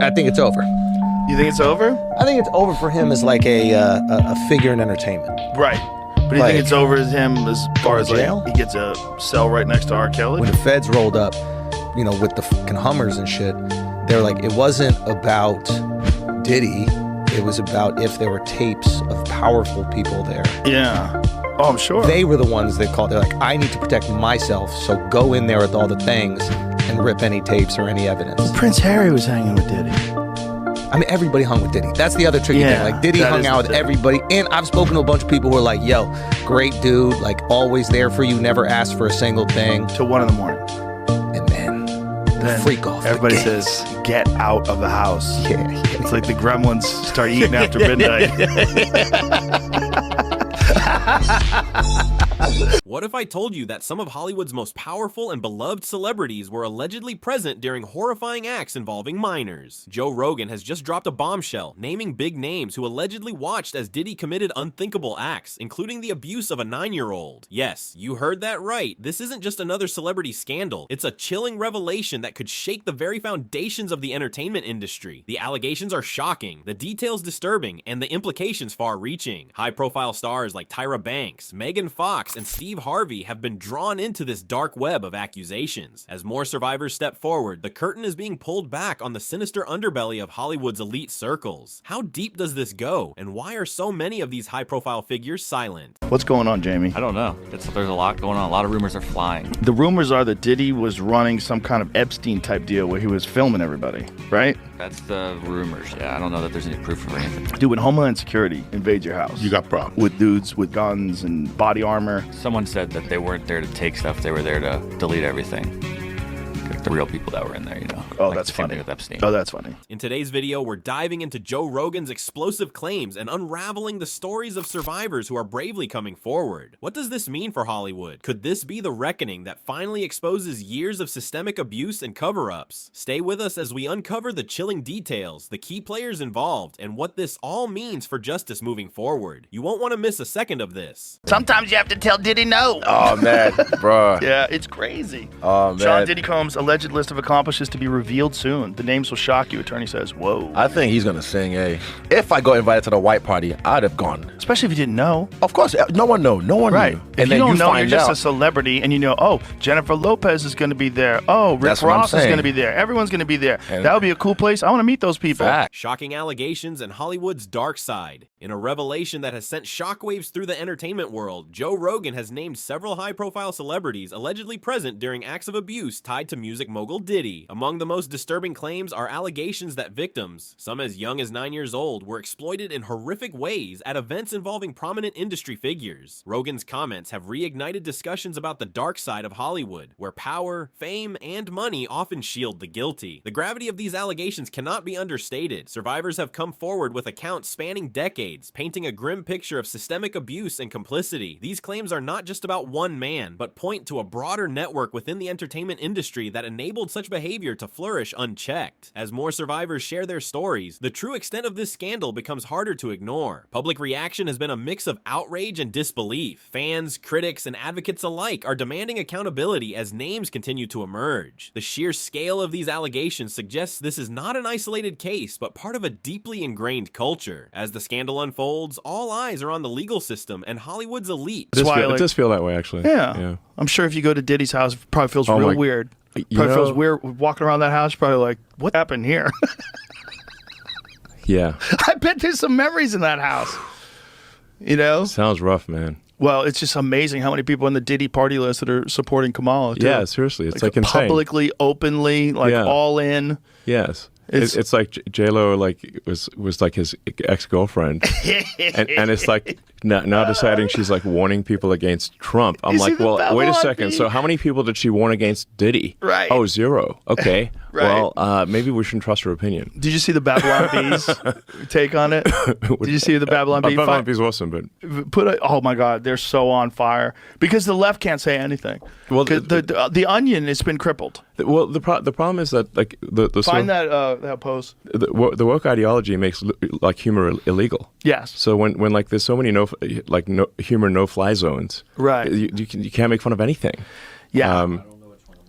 I think it's over. You think it's over? I think it's over for him as like a figure in entertainment. Right. But you think it's over as him as far as jail? like he gets a cell right next to R. Kelly? When the feds rolled up, you know, with the fucking Hummers and shit, they were like, it wasn't about Diddy. It was about if there were tapes of powerful people there. Yeah. Oh, I'm sure. They were the ones that called. They're like, I need to protect myself, so go in there with all the things and rip any tapes or any evidence. Prince Harry was hanging with Diddy. I mean, everybody hung with Diddy. That's the other tricky thing. Like, Diddy hung out with everybody. And I've spoken to a bunch of people who are like, yo, great dude, like, always there for you, never asked for a single thing. Till 1 in the morning. And then freak off. Everybody says, get out of the house. Yeah. It's like the gremlins start eating after midnight. What if I told you that some of Hollywood's most powerful and beloved celebrities were allegedly present during horrifying acts involving minors? Joe Rogan has just dropped a bombshell, naming big names who allegedly watched as Diddy committed unthinkable acts, including the abuse of a 9-year-old. Yes, you heard that right. This isn't just another celebrity scandal. It's a chilling revelation that could shake the very foundations of the entertainment industry. The allegations are shocking, the details disturbing, and the implications far-reaching. High-profile stars like Tyra Banks, Megan Fox, and Steve Harvey have been drawn into this dark web of accusations. As more survivors step forward, the curtain is being pulled back on the sinister underbelly of Hollywood's elite circles. How deep does this go, and why are so many of these high-profile figures silent? What's going on, Jamie? I don't know. There's a lot going on. A lot of rumors are flying. The rumors are that Diddy was running some kind of Epstein-type deal where he was filming everybody, right? That's the rumors. Yeah, I don't know that there's any proof of anything. Dude, when Homeland Security invades your house, You got problems. with dudes with guns and body armor. Someone said that they weren't there to take stuff. They were there to delete everything. The real people that were in there, you know. Oh, Like that's the same funny. thing with Epstein. Oh, that's funny. In today's video, we're diving into Joe Rogan's explosive claims and unraveling the stories of survivors who are bravely coming forward. What does this mean for Hollywood? Could this be the reckoning that finally exposes years of systemic abuse and cover-ups? Stay with us as we uncover the chilling details, the key players involved, and what this all means for justice moving forward. You won't want to miss a second of this. Sometimes you have to tell Diddy no. Oh, man, bro. Yeah, it's crazy. Oh, man. Sean Diddy Combs' alleged list of accomplishments to be revealed soon. The names will shock you, attorney says. Whoa. I think he's going to sing, hey. If I got invited to the white party, I'd have gone. Especially if you didn't know. Of course, no one knew. No one Right. knew. If you don't know, you're just a celebrity, and you know, oh, Jennifer Lopez is going to be there. Oh, Rick That's what I'm Ross is saying. going to be there. Everyone's going to be there. And- That would be a cool place. I want to meet those people. Fact. Shocking allegations and Hollywood's dark side. In a revelation that has sent shockwaves through the entertainment world, Joe Rogan has named several high-profile celebrities allegedly present during acts of abuse tied to music mogul Diddy. Among the most disturbing claims are allegations that victims, some as young as 9 years old, were exploited in horrific ways at events involving prominent industry figures. Rogan's comments have reignited discussions about the dark side of Hollywood, where power, fame, and money often shield the guilty. The gravity of these allegations cannot be understated. Survivors have come forward with accounts spanning decades, painting a grim picture of systemic abuse and complicity. These claims are not just about one man, but point to a broader network within the entertainment industry that enabled such behavior to flourish unchecked. As more survivors share their stories, the true extent of this scandal becomes harder to ignore. Public reaction has been a mix of outrage and disbelief. Fans, critics, and advocates alike are demanding accountability as names continue to emerge. The sheer scale of these allegations suggests this is not an isolated case, but part of a deeply ingrained culture. As the scandal unfolds, all eyes are on the legal system and Hollywood's elite. It does feel that way, actually. Yeah. I'm sure if you go to Diddy's house, it probably feels real weird. Probably feels weird walking around that house. Probably like, what happened here? Yeah. I bet there's some memories in that house. You know? Sounds rough, man. Well, it's just amazing how many people on the Diddy party list that are supporting Kamala. Too. Yeah, seriously. It's like insane. Publicly, openly, like all in. Yes. It's like J-Lo was like his ex-girlfriend. and it's like now deciding she's like warning people against Trump. I'm like, well, wait a second. So how many people did she warn against Diddy? Right. Oh, 0. Okay. Right. Well, maybe we shouldn't trust her opinion. Did you see the Babylon Bees take on it? Did you see the Babylon Bees? Babylon Bees awesome, but oh my God, they're so on fire because the left can't say anything. Well, the Onion has been crippled. Well, the problem is that like the find that post. The woke ideology makes like humor illegal. Yes. So when like there's so many humor no fly zones, right? You can't make fun of anything. Yeah.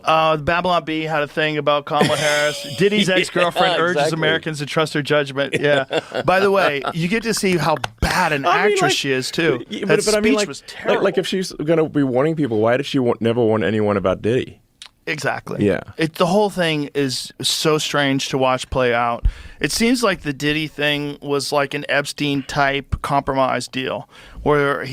Babylon Bee had a thing about Kamala Harris. Diddy's ex-girlfriend urges Americans to trust her judgment. Yeah. By the way, you get to see how bad an actress she is, too. That speech was terrible. Like if she's going to be warning people, why did she never warn anyone about Diddy? Exactly. Yeah. The whole thing is so strange to watch play out. It seems like the Diddy thing was like an Epstein-type compromise deal where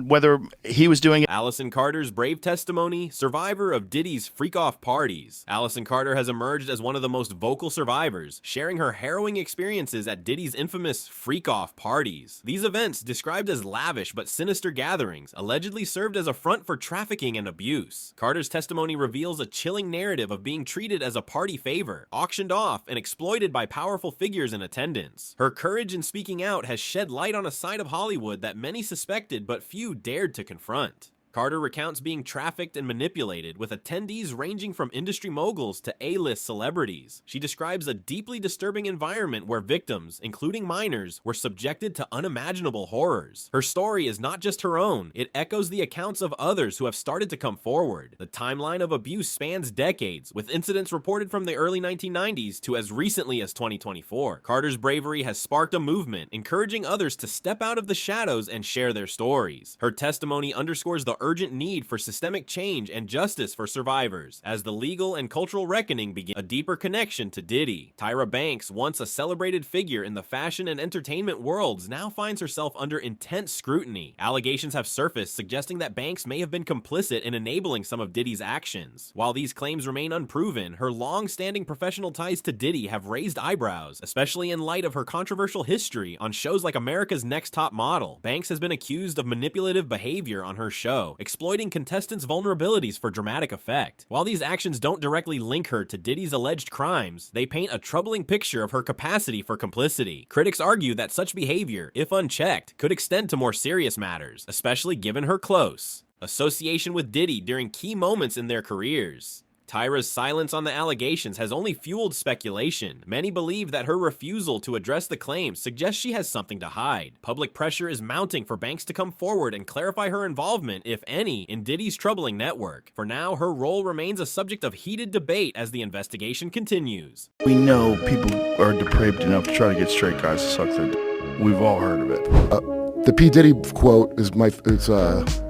whether he was doing it. Allison Carter's brave testimony, survivor of Diddy's freak-off parties. Allison Carter has emerged as one of the most vocal survivors, sharing her harrowing experiences at Diddy's infamous freak-off parties. These events, described as lavish but sinister gatherings, allegedly served as a front for trafficking and abuse. Carter's testimony reveals a chilling narrative of being treated as a party favor, auctioned off, and exploited by powerful figures in attendance. Her courage in speaking out has shed light on a side of Hollywood that many suspected but few dared to confront. Carter recounts being trafficked and manipulated, with attendees ranging from industry moguls to A-list celebrities. She describes a deeply disturbing environment where victims, including minors, were subjected to unimaginable horrors. Her story is not just her own, it echoes the accounts of others who have started to come forward. The timeline of abuse spans decades, with incidents reported from the early 1990s to as recently as 2024. Carter's bravery has sparked a movement, encouraging others to step out of the shadows and share their stories. Her testimony underscores the urgent need for systemic change and justice for survivors, as the legal and cultural reckoning begins. A deeper connection to Diddy. Tyra Banks, once a celebrated figure in the fashion and entertainment worlds, now finds herself under intense scrutiny. Allegations have surfaced suggesting that Banks may have been complicit in enabling some of Diddy's actions. While these claims remain unproven, her long-standing professional ties to Diddy have raised eyebrows, especially in light of her controversial history on shows like America's Next Top Model. Banks has been accused of manipulative behavior on her show, exploiting contestants' vulnerabilities for dramatic effect. While these actions don't directly link her to Diddy's alleged crimes, they paint a troubling picture of her capacity for complicity. Critics argue that such behavior, if unchecked, could extend to more serious matters, especially given her close association with Diddy during key moments in their careers. Tyra's silence on the allegations has only fueled speculation. Many believe that her refusal to address the claims suggests she has something to hide. Public pressure is mounting for Banks to come forward and clarify her involvement, if any, in Diddy's troubling network. For now, her role remains a subject of heated debate as the investigation continues. We know people are depraved enough to try to get straight guys to suck their dick. We've all heard of it. The P. Diddy quote is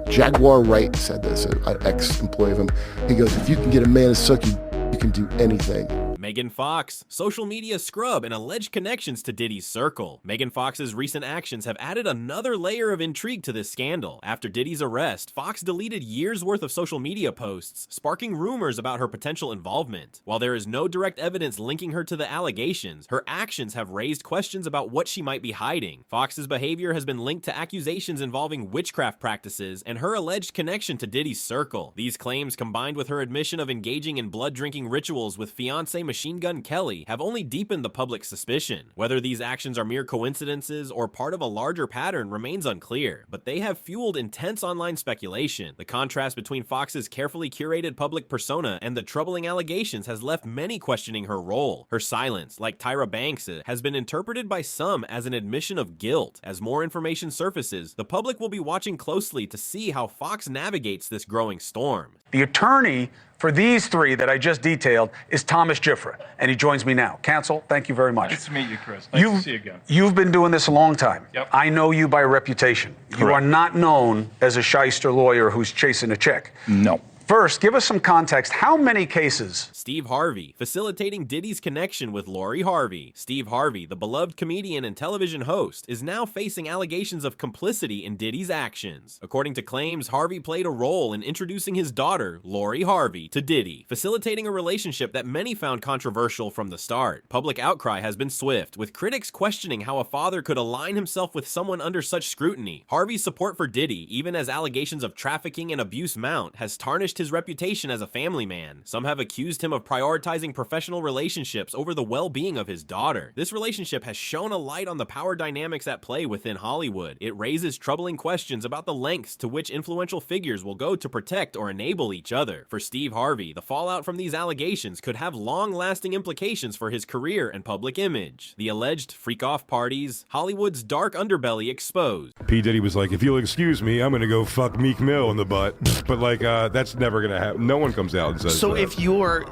Jaguar Wright said this, an ex-employee of him. He goes, if you can get a man to suck you can do anything. Megan Fox, social media scrub and alleged connections to Diddy's circle. Megan Fox's recent actions have added another layer of intrigue to this scandal. After Diddy's arrest, Fox deleted years' worth of social media posts, sparking rumors about her potential involvement. While there is no direct evidence linking her to the allegations, her actions have raised questions about what she might be hiding. Fox's behavior has been linked to accusations involving witchcraft practices and her alleged connection to Diddy's circle. These claims, combined with her admission of engaging in blood-drinking rituals with fiancé Machine Gun Kelly, have only deepened the public's suspicion. Whether these actions are mere coincidences or part of a larger pattern remains unclear, but they have fueled intense online speculation. The contrast between Fox's carefully curated public persona and the troubling allegations has left many questioning her role. Her silence, like Tyra Banks', has been interpreted by some as an admission of guilt. As more information surfaces, the public will be watching closely to see how Fox navigates this growing storm. The attorney for these three that I just detailed is Thomas Gifford, and he joins me now. Counsel, thank you very much. Nice to meet you, Chris. Nice to see you again. You've been doing this a long time. Yep. I know you by reputation. Correct. You are not known as a shyster lawyer who's chasing a check. No. First, give us some context. How many cases? Steve Harvey, facilitating Diddy's connection with Lori Harvey. Steve Harvey, the beloved comedian and television host, is now facing allegations of complicity in Diddy's actions. According to claims, Harvey played a role in introducing his daughter, Lori Harvey, to Diddy, facilitating a relationship that many found controversial from the start. Public outcry has been swift, with critics questioning how a father could align himself with someone under such scrutiny. Harvey's support for Diddy, even as allegations of trafficking and abuse mount, has tarnished his reputation as a family man. Some have accused him of prioritizing professional relationships over the well-being of his daughter. This relationship has shone a light on the power dynamics at play within Hollywood. It raises troubling questions about the lengths to which influential figures will go to protect or enable each other. For Steve Harvey, the fallout from these allegations could have long-lasting implications for his career and public image. The alleged freak-off parties, Hollywood's dark underbelly exposed. P. Diddy was like, if you'll excuse me, I'm gonna go fuck Meek Mill in the butt. But like, that's never going to happen. No one comes out and says so that. if you're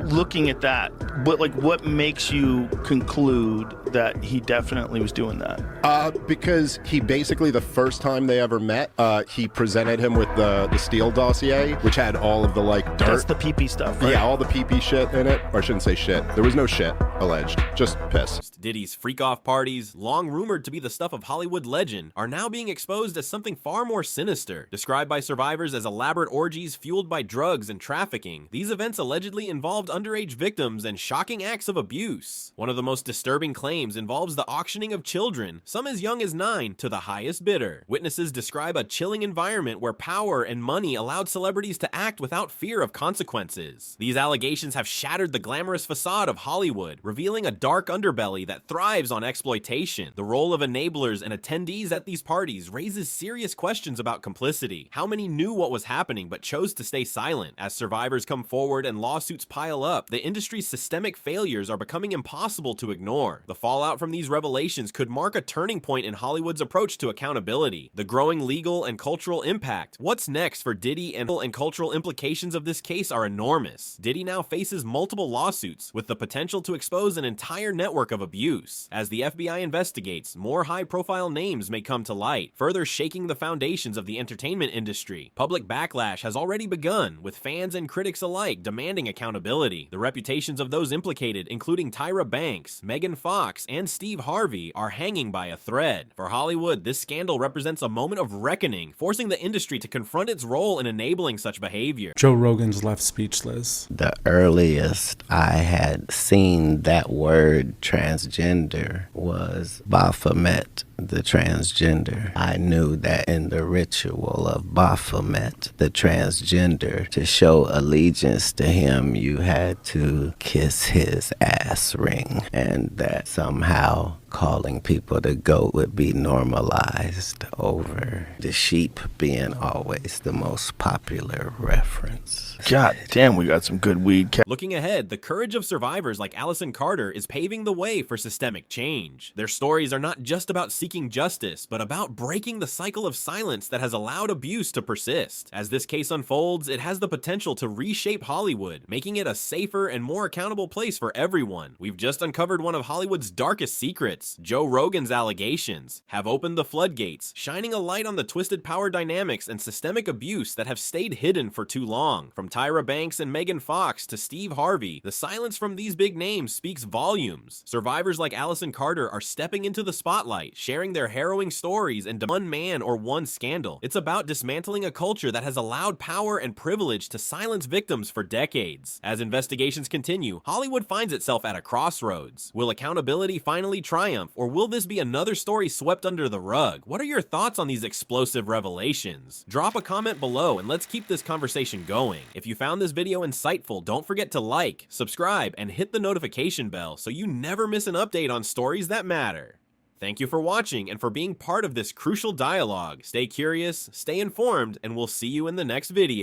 looking at that, what makes you conclude that he definitely was doing that? Because he basically, the first time they ever met, he presented him with the Steele dossier, which had all of the dirt. That's the pee-pee stuff, right? Yeah, all the pee-pee shit in it. Or I shouldn't say shit. There was no shit alleged, just piss. Diddy's freak-off parties, long rumored to be the stuff of Hollywood legend, are now being exposed as something far more sinister. Described by survivors as elaborate orgies fueled by drugs and trafficking, these events allegedly involved underage victims and shocking acts of abuse. One of the most disturbing claims involves the auctioning of children, some as young as 9, to the highest bidder. Witnesses describe a chilling environment where power and money allowed celebrities to act without fear of consequences. These allegations have shattered the glamorous facade of Hollywood, revealing a dark underbelly that thrives on exploitation. The role of enablers and attendees at these parties raises serious questions about complicity. How many knew what was happening but chose to stay silent? As survivors come forward and lawsuits pile up, the industry's systemic failures are becoming impossible to ignore. The fallout from these revelations could mark a turning point in Hollywood's approach to accountability. The growing legal and cultural impact. What's next for Diddy, and cultural implications of this case are enormous. Diddy now faces multiple lawsuits, with the potential to expose an entire network of abuse. As the FBI investigates, more high-profile names may come to light, further shaking the foundations of the entertainment industry. Public backlash has already begun, with fans and critics alike demanding accountability. The reputations of those implicated, including Tyra Banks, Megan Fox, and Steve Harvey, are hanging by a thread. For Hollywood, this scandal represents a moment of reckoning, forcing the industry to confront its role in enabling such behavior. Joe Rogan's left speechless. The earliest I had seen that word transgender was Baphomet, the transgender. I knew that in the ritual of Baphomet, the transgender, to show allegiance to him, you had to kiss his ass ring, and that somehow calling people the goat would be normalized over the sheep being always the most popular reference. God damn, we got some good weed. Looking ahead, the courage of survivors like Allison Carter is paving the way for systemic change. Their stories are not just about seeking justice, but about breaking the cycle of silence that has allowed abuse to persist. As this case unfolds, it has the potential to reshape Hollywood, making it a safer and more accountable place for everyone. We've just uncovered one of Hollywood's darkest secrets. Joe Rogan's allegations have opened the floodgates, shining a light on the twisted power dynamics and systemic abuse that have stayed hidden for too long. From Tyra Banks and Megan Fox to Steve Harvey, the silence from these big names speaks volumes. Survivors like Allison Carter are stepping into the spotlight, sharing their harrowing stories and one man or one scandal. It's about dismantling a culture that has allowed power and privilege to silence victims for decades. As investigations continue, Hollywood finds itself at a crossroads. Will accountability finally triumph, or will this be another story swept under the rug? What are your thoughts on these explosive revelations? Drop a comment below and let's keep this conversation going. If you found this video insightful, don't forget to like, subscribe, and hit the notification bell so you never miss an update on stories that matter. Thank you for watching and for being part of this crucial dialogue. Stay curious, stay informed, and we'll see you in the next video.